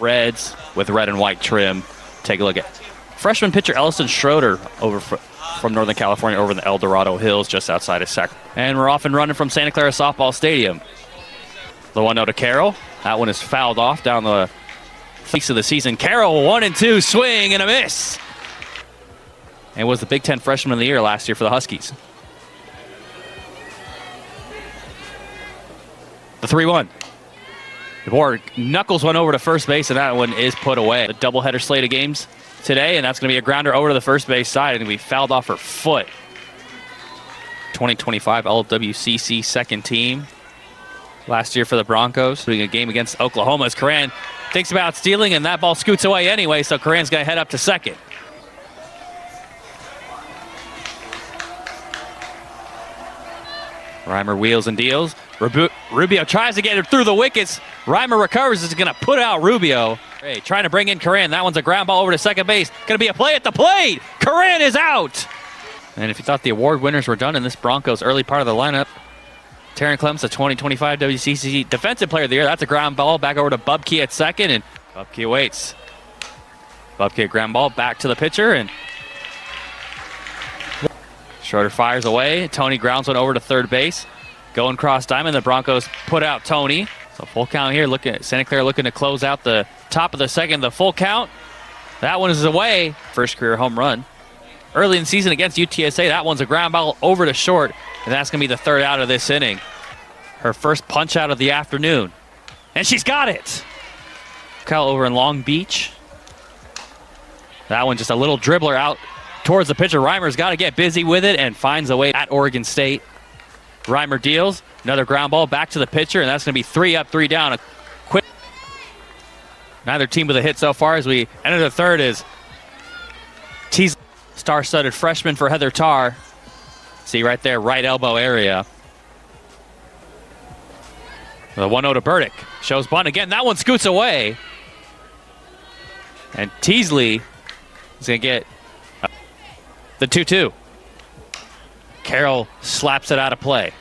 Reds with red and white trim. Take a look at freshman pitcher Ellison Schroeder over from Northern California over in the El Dorado Hills just outside of Sacramento. And we're off and running from Santa Clara Softball Stadium. The 1-0 to Carroll. That one is fouled off down the face of the season. Carroll 1-2 swing and a miss. And was the Big Ten Freshman of the Year last year for the Huskies. The 3-1. DeBoer knuckles one over to first base, and that one is put away. A doubleheader slate of games today, and that's going to be a grounder over to the first base side, and we fouled off her foot. 2025 LWCC second team. Last year for the Broncos, doing a game against Oklahoma as Coran thinks about stealing, and that ball scoots away anyway, so Coran's going to head up to second. Reimer wheels and deals. Rubio tries to get it through the wickets. Reimer recovers, is going to put out Rubio. Hey, trying to bring in Coran. That one's a ground ball over to second base. Going to be a play at the plate. Coran is out. And if you thought the award winners were done in this Broncos early part of the lineup, Taryn Clements, the 2025 WCC Defensive Player of the Year. That's a ground ball back over to Bubke at second, and Bubke waits. Bubke ground ball back to the pitcher, and Schroeder fires away. Tony grounds one over to third base. Going cross diamond, the Broncos put out Tony. So full count here. Looking at Santa Clara looking to close out the top of the second. The full count. That one is away. First career home run. Early in the season against UTSA, that one's a ground ball over to short. And that's going to be the third out of this inning. Her first punch out of the afternoon. And she's got it. Kyle over in Long Beach. That one just a little dribbler out towards the pitcher. Reimer's got to get busy with it and finds a way at Oregon State. Reimer deals. Another ground ball back to the pitcher, and that's going to be 3 up, 3 down. A quick. Neither team with a hit so far as we enter the third is Teasley, star-studded freshman for Heather Tarr. See right there, right elbow area. The 1-0 to Burdick. Shows bunt again. That one scoots away. And Teasley is going to get the 2-2. Carroll slaps it out of play.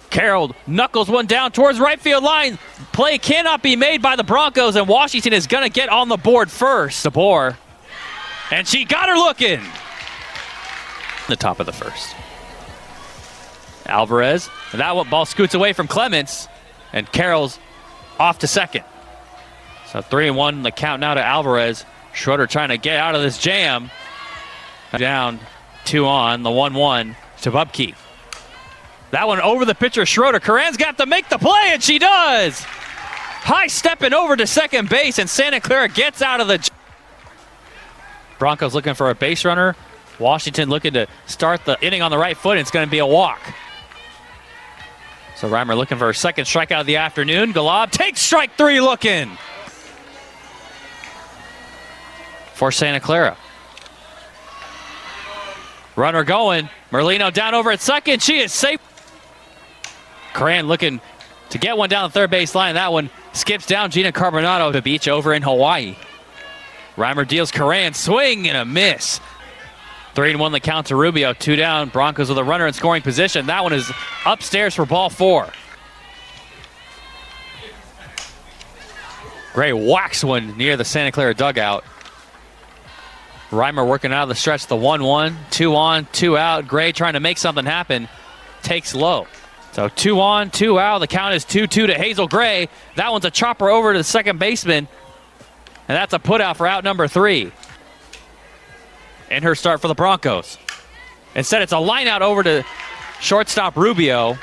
Carroll knuckles one down towards right field line. Play cannot be made by the Broncos, and Washington is going to get on the board first. DeBoer. And she got her looking. The top of the first. Alvarez. And that one ball scoots away from Clements. And Carroll's off to second. So 3-1, the count now to Alvarez. Schroeder trying to get out of this jam. Down, 2 on, the 1-1 to Bubke. That one over the pitcher, Schroeder. Coran's got to make the play, and she does. High stepping over to second base, and Santa Clara gets out of the... Broncos looking for a base runner. Washington looking to start the inning on the right foot, and it's going to be a walk. So Reimer looking for her second strikeout of the afternoon. Galab takes strike 3 looking for Santa Clara. Runner going. Merlino down over at second. She is safe. Coran looking to get one down the third base line. That one skips down. Gina Carbonado to beach over in Hawaii. Reimer deals Coran. Swing and a miss. 3-1 the count to Rubio. 2 down. Broncos with a runner in scoring position. That one is upstairs for ball 4. Gray whacks one near the Santa Clara dugout. Reimer working out of the stretch, the 1-1, 2 on, 2 out. Gray trying to make something happen, takes low. So 2 on, 2 out. The count is 2-2 to Hazel Gray. That one's a chopper over to the second baseman, and that's a put out for out number 3. In her start for the Broncos. Instead, it's a line out over to shortstop Rubio.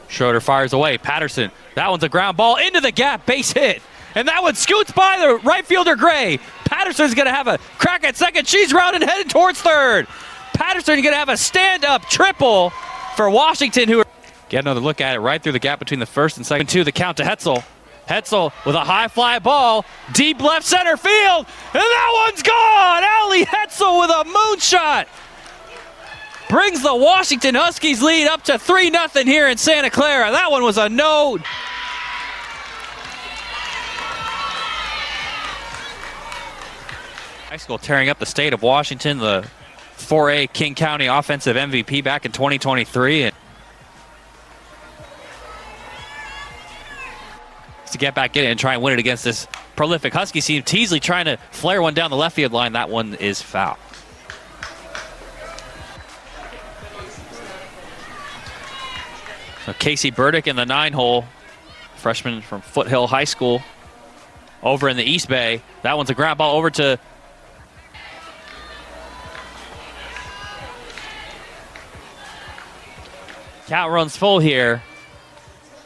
Schroeder fires away. Patterson. That one's a ground ball into the gap. Base hit. And that one scoots by the right fielder Gray. Patterson's going to have a crack at second. She's rounded headed towards third. Patterson's going to have a stand-up triple for Washington, who get another look at it right through the gap between the first and second 2. The count to Hetzel. Hetzel with a high fly ball. Deep left center field. And that one's gone. Allie Hetzel with a moonshot. Brings the Washington Huskies lead up to 3-0 here in Santa Clara. That one was a no. High school tearing up the state of Washington, the 4A King County offensive MVP back in 2023. And to get back in it and try and win it against this prolific Huskies team. Teasley trying to flare one down the left field line. That one is foul. So Casey Burdick in the 9-hole, freshman from Foothill High School, over in the East Bay. That one's a ground ball over to count runs full here.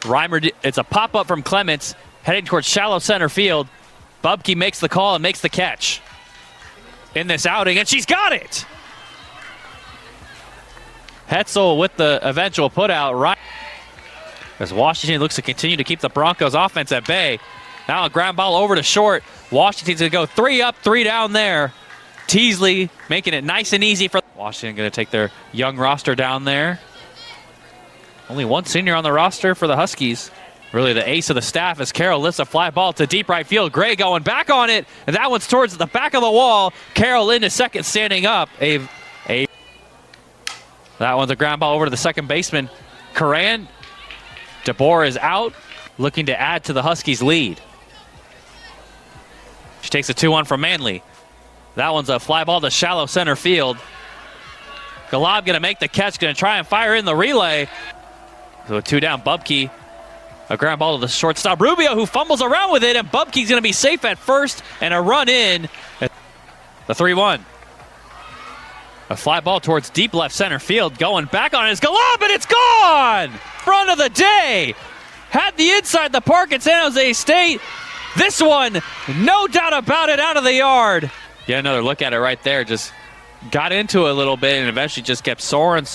Reimer, it's a pop-up from Clements, heading towards shallow center field. Bubke makes the call and makes the catch in this outing, and she's got it! Hetzel with the eventual putout. Right as Washington looks to continue to keep the Broncos offense at bay. Now a ground ball over to short. Washington's going to go 3 up, 3 down there. Teasley making it nice and easy for Washington. Going to take their young roster down there. Only one senior on the roster for the Huskies. Really the ace of the staff as Carroll lifts a fly ball to deep right field. Gray going back on it, and that one's towards the back of the wall. Carroll into second, standing up. That one's a ground ball over to the second baseman, Coran. DeBoer is out, looking to add to the Huskies' lead. She takes a 2-1 from Manley. That one's a fly ball to shallow center field. Galab going to make the catch, going to try and fire in the relay. So a 2 down, Bubke. A ground ball to the shortstop, Rubio, who fumbles around with it, and Bubke's going to be safe at first, and a run in. The 3-1. A fly ball towards deep left center field. Going back on it is Galab, and it's gone! Front of the day. Had the inside the park at San Jose State. This one, no doubt about it, out of the yard. Get another look at it right there. Just got into it a little bit and eventually just kept soaring.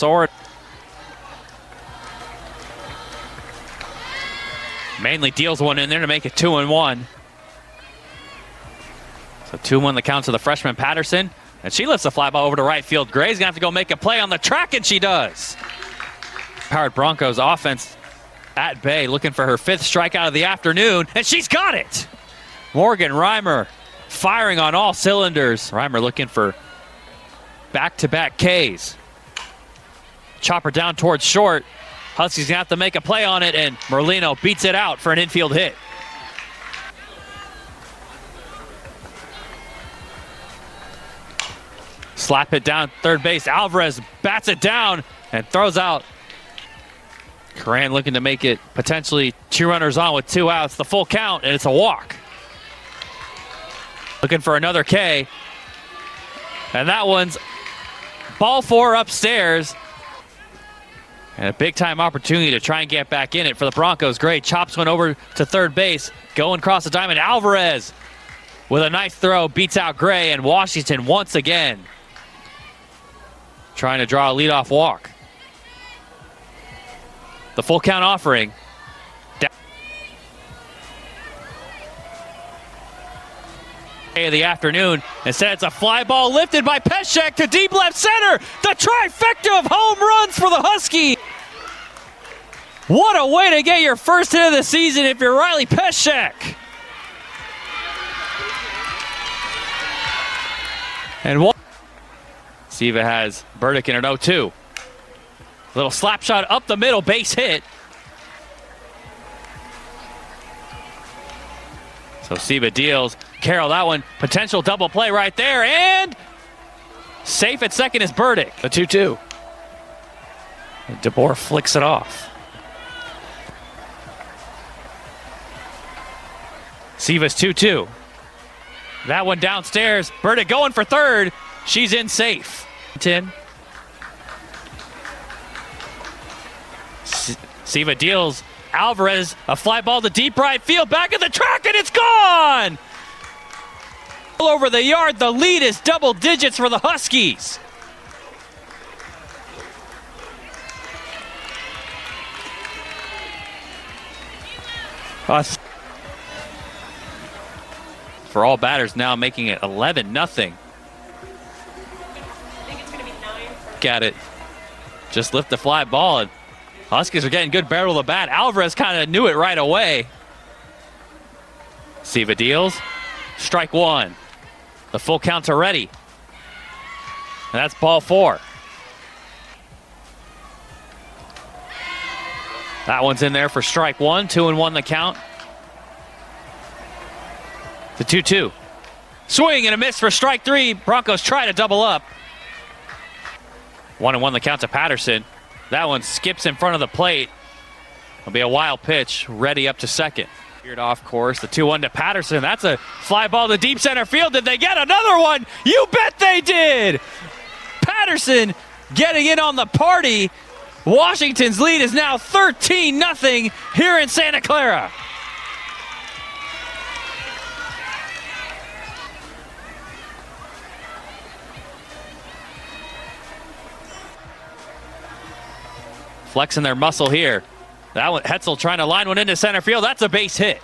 Manley deals one in there to make it 2-1. So 2-1 the count to the freshman Patterson. And she lifts the fly ball over to right field. Gray's going to have to go make a play on the track, and she does. Powered Broncos offense at bay, looking for her 5th strikeout of the afternoon, and she's got it! Morgan Reimer firing on all cylinders. Reimer looking for back-to-back Ks. Chopper down towards short. Huskies gonna have to make a play on it, and Merlino beats it out for an infield hit. Slap it down third base. Alvarez bats it down and throws out. Coran looking to make it potentially 2 runners on with 2 outs. The full count, and it's a walk. Looking for another K. And that one's ball 4 upstairs. And a big-time opportunity to try and get back in it for the Broncos. Gray chops one over to third base. Going across the diamond. Alvarez with a nice throw beats out Gray, and Washington once again trying to draw a leadoff walk. The full count offering. Of the afternoon. Instead, it's a fly ball lifted by Pesek to deep left center. The trifecta of home runs for the Huskies. What a way to get your first hit of the season if you're Riley Pesek. And Siva has Burdick in an 0-2. Little slap shot up the middle, base hit. So Siva deals. Carroll, that one, potential double play right there, and safe at second is Burdick. The 2-2. And DeBoer flicks it off. Siva's 2-2. That one downstairs. Burdick going for third. She's in safe. 10. Siva deals. Alvarez, a fly ball to deep right field, back of the track, and it's gone! All over the yard, the lead is double digits for the Huskies. For all batters now, making it 11-0. Look at it. Just lift the fly ball, and Huskies are getting good barrel of the bat. Alvarez kind of knew it right away. Siva deals. Strike 1. The full count's already. And that's ball 4. That one's in there for strike 1. 2-1 the count. The 2-2. Swing and a miss for strike three. Broncos try to double up. 1-1 the count to Patterson. That one skips in front of the plate. It'll be a wild pitch, ready up to second. Veered off course, the 2-1 to Patterson. That's a fly ball to deep center field. Did they get another one? You bet they did! Patterson getting in on the party. Washington's lead is now 13-0 here in Santa Clara. Flexing their muscle here. That one, Hetzel trying to line one into center field. That's a base hit.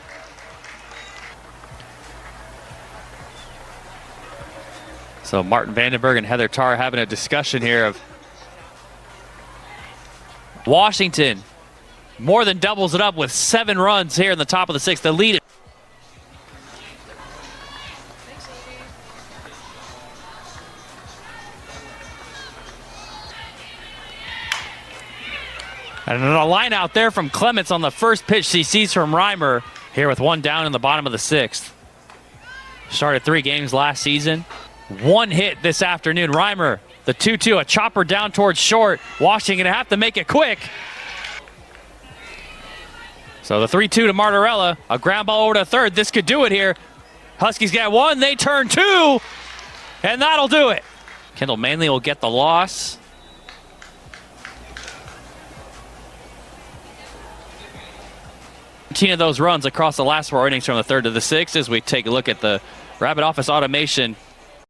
So Martin Vandenberg and Heather Tarr having a discussion here of Washington more than doubles it up with 7 runs here in the top of the 6th. The lead. And a line out there from Clements on the first pitch she sees from Reimer here with 1 down in the bottom of the 6th. Started 3 games last season. 1 hit this afternoon. Reimer, the 2-2, a chopper down towards short. Washington gonna have to make it quick. So the 3-2 to Martorella, a ground ball over to third. This could do it here. Huskies get 1, they turn 2, and that'll do it. Kendall Manley will get the loss. Of those runs across the last 4 innings from the 3rd to the 6th as we take a look at the Rabbit Office Automation